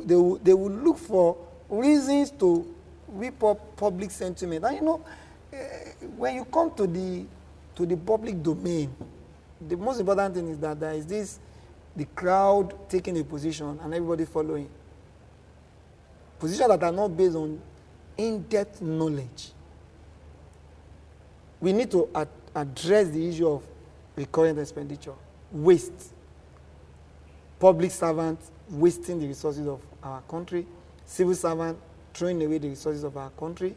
they will look for reasons to whip up public sentiment. And you know, when you come to the public domain, the most important thing is that there is the crowd taking a position and everybody following. Positions that are not based on in-depth knowledge. We need to address the issue of recurrent expenditure, waste, public servants wasting the resources of our country, civil servants throwing away the resources of our country.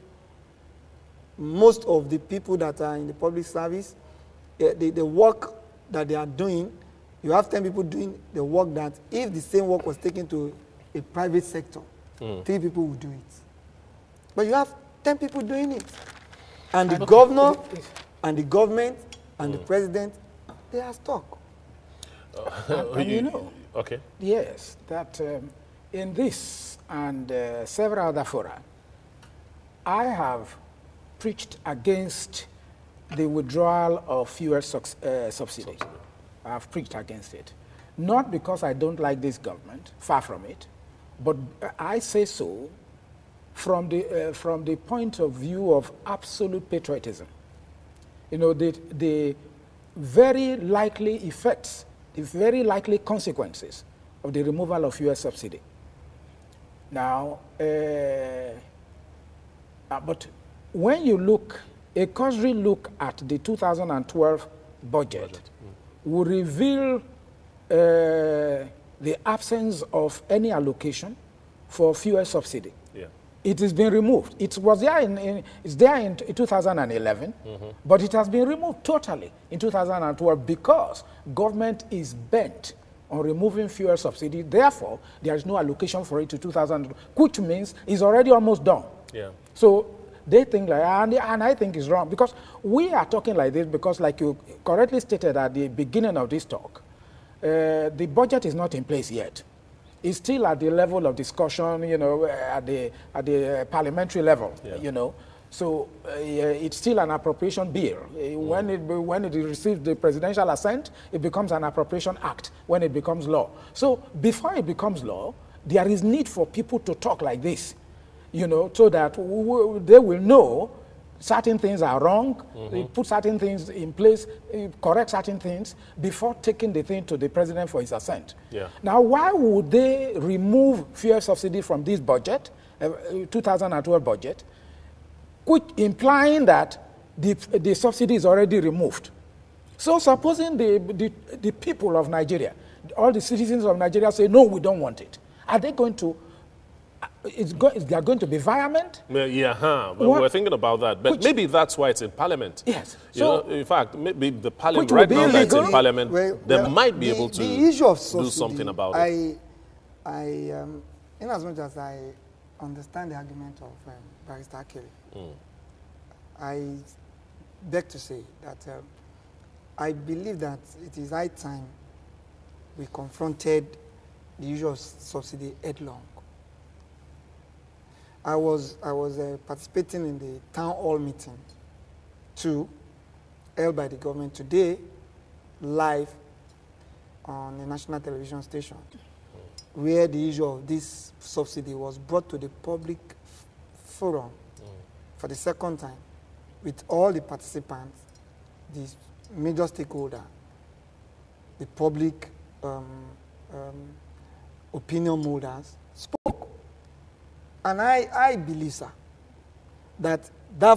Most of the people that are in the public service, the work that they are doing, you have 10 people doing the work that if the same work was taken to a private sector, 3 people would do it. But you have 10 people doing it. And the governor, and the government, and the president, they are stuck. And you know, okay. Yes, that in this and several other fora, I have preached against the withdrawal of fuel subsidy. I have preached against it. Not because I don't like this government, far from it, but I say so from the point of view of absolute patriotism. You know, the very likely effects, the very likely consequences of the removal of fuel subsidy. Now, but when you look, a cursory look at the 2012 budget will reveal the absence of any allocation for fuel subsidy. Yeah. It has been removed. It was there it's there in 2011, but it has been removed totally in 2012 because government is bent on removing fuel subsidy. Therefore, there is no allocation for it to 2000, which means it's already almost done. Yeah. So they think like, and I think it's wrong because we are talking like this because, like you correctly stated at the beginning of this talk, the budget is not in place yet. It's still at the level of discussion, you know, at the parliamentary level, you know. So it's still an appropriation bill. When it receives the presidential assent, it becomes an appropriation act when it becomes law. So before it becomes law, there is need for people to talk like this, you know, so that they will know certain things are wrong, they put certain things in place, correct certain things before taking the thing to the president for his assent. Yeah. Now, why would they remove fuel subsidy from this budget, 2012 budget, which implying that the subsidy is already removed? So supposing the people of Nigeria, all the citizens of Nigeria say, no, we don't want it. Are they going to they are going to be violent? Yeah, but we're thinking about that. But maybe that's why it's in Parliament. Yes. You know, in fact, maybe the Parliament, right now that's in Parliament, they might be able to the issue of subsidy, do something about it. In as much as I understand the argument of Barrister Kelly, I beg to say that I believe that it is high time we confronted the issue of subsidy headlong. I was participating in the town hall meeting 2 held by the government today, live on a national television station, where the issue of this subsidy was brought to the public forum for the second time with all the participants, the major stakeholder, the public opinion holders spoke. And I believe, sir, that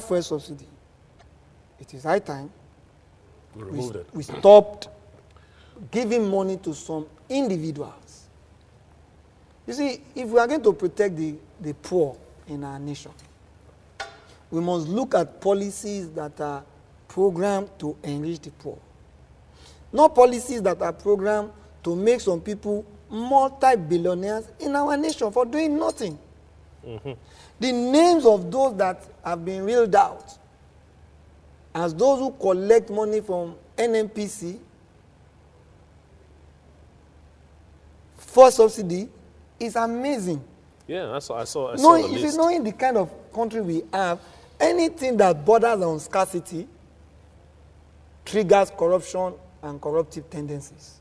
fuel subsidy, it is high time we stopped giving money to some individuals. You see, if we are going to protect the poor in our nation, we must look at policies that are programmed to enrich the poor. Not policies that are programmed to make some people multi-billionaires in our nation for doing nothing. The names of those that have been reeled out as those who collect money from NNPC for subsidy is amazing. Yeah, I saw the list. Knowing the kind of country we have, anything that borders on scarcity triggers corruption and corruptive tendencies.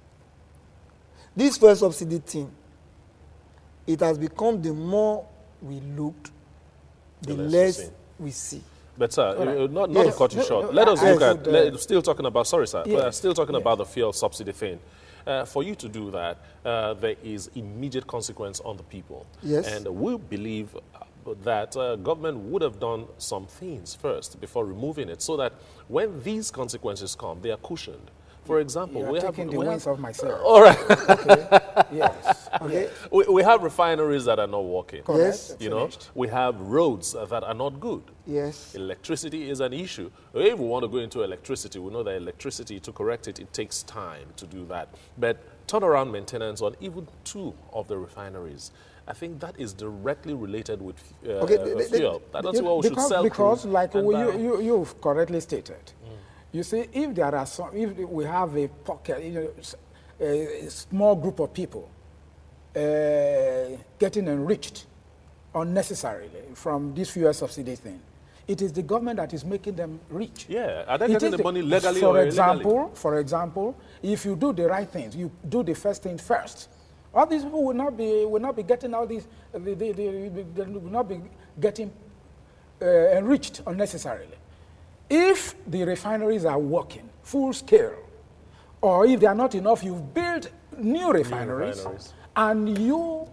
This fuel subsidy thing, it has become the more we looked, the less we see. But sir, not to cut you short, let us look at, still talking about, sorry sir, still talking about the fuel subsidy thing. For you to do that, there is immediate consequence on the people. Yes. And we believe that government would have done some things first before removing it, so that when these consequences come, they are cushioned. For example, we have the wings of myself. All right. Okay. Yes. Okay. We have refineries that are not working. Yes. You know, we have roads that are not good. Yes. Electricity is an issue. If we want to go into electricity, we know that electricity, to correct it, it takes time to do that. But turnaround maintenance on even 2 of the refineries, I think that is directly related with fuel. That's what we should sell. Because, like you've correctly stated, you see, if there are some, if we have a pocket, a small group of people getting enriched unnecessarily from this fuel subsidy thing, it is the government that is making them rich. Yeah, are they getting the money legally or illegally? For example, if you do the right things, you do the first thing first, all these people will not be getting all these, they will not be getting enriched unnecessarily. If the refineries are working full scale, or if they are not enough, you've built new refineries. And you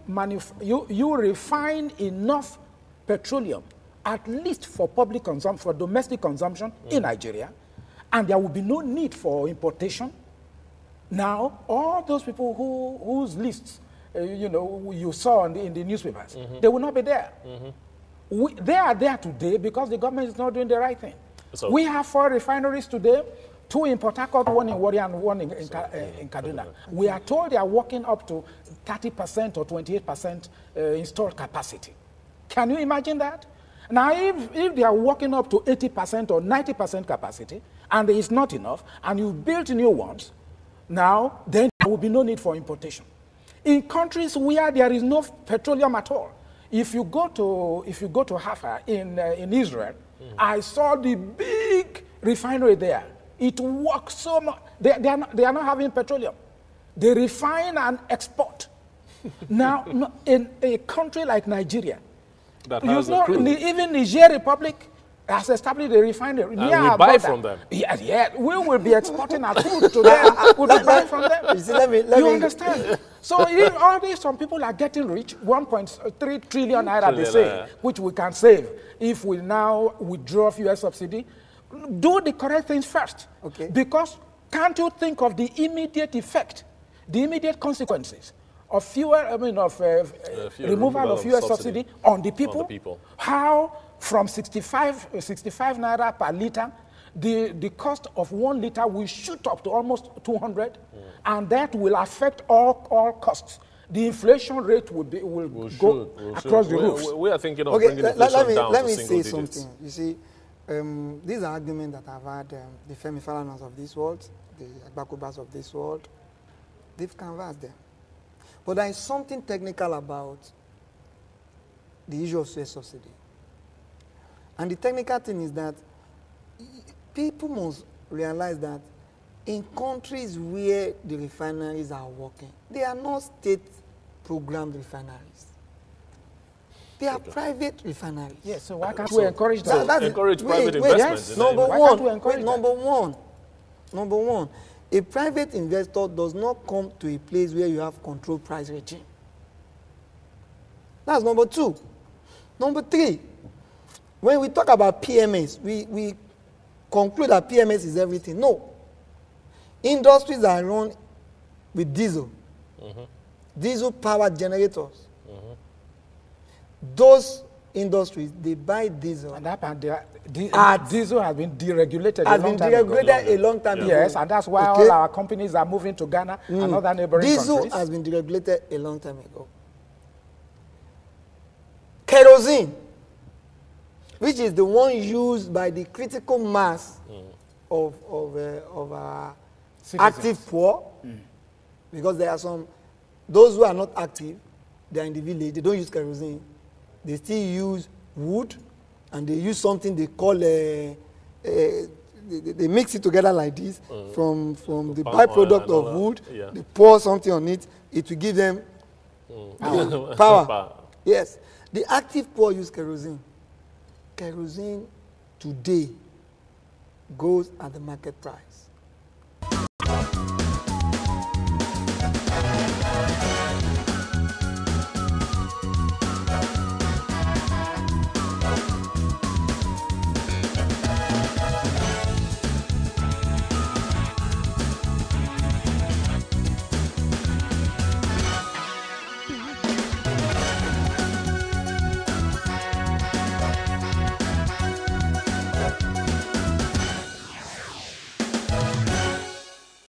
refine enough petroleum, at least for public consumption, for domestic consumption in Nigeria, and there will be no need for importation. Now, all those people whose lists, you saw in the newspapers, they will not be there. They are there today because the government is not doing the right thing. So we have 4 refineries today, 2 in Port Harcourt, 1 in Warrior, and 1 in Kaduna. We are told they are working up to 30% or 28% installed capacity. Can you imagine that? Now, if they are working up to 80% or 90% capacity, and it is not enough, and you build new ones, now, then there will be no need for importation. In countries where there is no petroleum at all, if you go to Haifa in Israel, I saw the big refinery there. It works so much. They are not having petroleum. They refine and export. Now, in a country like Nigeria, even Niger Republic has established a refinery. And we buy from them. Yeah, we will be exporting our crude to them. We'll be buying from them. You see, let me understand? So all these, some people are getting rich, 1.3 trillion naira they say, which we can save if we now withdraw fuel subsidy. Do the correct things first. Okay. Because can't you think of the immediate effect, the immediate consequences of removal of fuel subsidy on the people? How from 65 naira per liter, the cost of 1 liter will shoot up to almost 200, and that will affect all costs. The inflation rate will go across the roof. We are thinking of bringing inflation down to single digits. Let me say something. You see, these are arguments that I've had the Femi Falanas of this world, the Agbakobas of this world, they've canvassed them. But there is something technical about the issue of fuel subsidy. And the technical thing is that people must realize that in countries where the refineries are working, they are not state-programmed refineries. They are private refineries. Yes, so why can't we encourage that? Encourage private investments. Yes. Number one, a private investor does not come to a place where you have controlled price regime. That's number 2. Number 3, when we talk about PMS, we conclude that PMS is everything. No. Industries are run with diesel. Diesel-powered generators. Those industries, they buy diesel. And diesel has been deregulated a long time ago. Yes, and that's why all our companies are moving to Ghana and other neighboring countries. Diesel has been deregulated a long time ago. Kerosene, which is the one used by the critical mass of our active poor, because there are those who are not active, they are in the village, they don't use kerosene. They still use wood, and they use something they call they mix it together like this from the byproduct of wood. Yeah. They pour something on it. It will give them Power. Yes. The active poor use kerosene. Kerosene today goes at the market price.